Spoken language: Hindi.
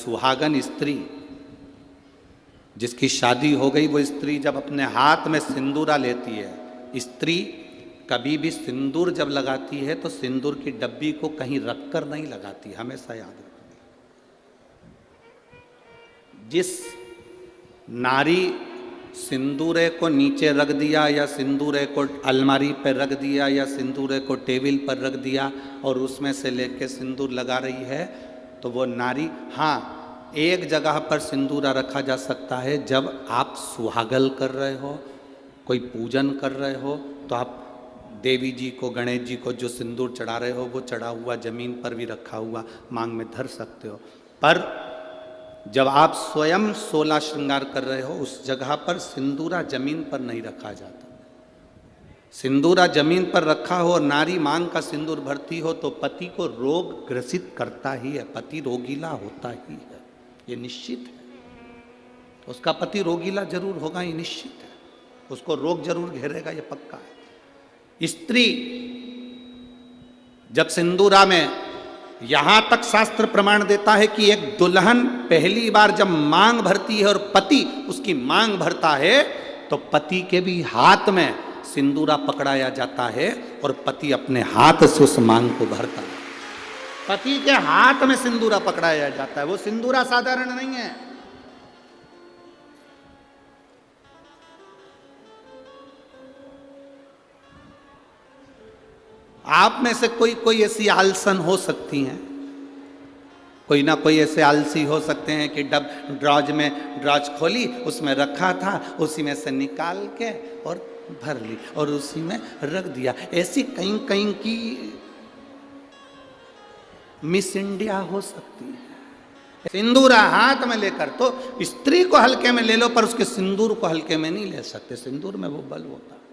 सुहागन स्त्री जिसकी शादी हो गई, वो स्त्री जब अपने हाथ में सिंदूरा लेती है, स्त्री कभी भी सिंदूर जब लगाती है तो सिंदूर की डब्बी को कहीं रखकर नहीं लगाती, हमेशा याद रखना। जिस नारी सिंदूरे को नीचे रख दिया या सिंदूरे को अलमारी पर रख दिया या सिंदूरे को टेबल पर रख दिया और उसमें से लेके सिंदूर लगा रही है, तो वो नारी, हाँ एक जगह पर सिंदूरा रखा जा सकता है, जब आप सुहागल कर रहे हो, कोई पूजन कर रहे हो, तो आप देवी जी को, गणेश जी को जो सिंदूर चढ़ा रहे हो वो चढ़ा हुआ जमीन पर भी रखा हुआ मांग में धर सकते हो। पर जब आप स्वयं 16 श्रृंगार कर रहे हो, उस जगह पर सिंदूरा जमीन पर नहीं रखा जाता। सिंदूरा जमीन पर रखा हो और नारी मांग का सिंदूर भरती हो तो पति को रोग ग्रसित करता ही है, पति रोगीला होता ही है, ये निश्चित है। उसका पति रोगीला जरूर होगा, ये निश्चित है, उसको रोग जरूर घेरेगा, ये पक्का है। स्त्री जब सिंदूरा में, यहां तक शास्त्र प्रमाण देता है कि एक दुल्हन पहली बार जब मांग भरती है और पति उसकी मांग भरता है, तो पति के भी हाथ में सिंदूरा पकड़ाया जाता है और पति अपने हाथ से उस मांग को भरता है। पति के हाथ में सिंदूरा पकड़ाया जाता है, वो सिंदूरा साधारण नहीं है। आप में से कोई ऐसी आलसन हो सकती हैं, कोई ना कोई ऐसे आलसी हो सकते हैं कि ड्रॉज खोली, उसमें रखा था, उसी में से निकाल के और भर ली और उसी में रख दिया। ऐसी कहीं कहीं की मिस इंडिया हो सकती है। सिंदूरा हाथ में लेकर, तो स्त्री को हल्के में ले लो पर उसके सिंदूर को हल्के में नहीं ले सकते, सिंदूर में वो बल होता है।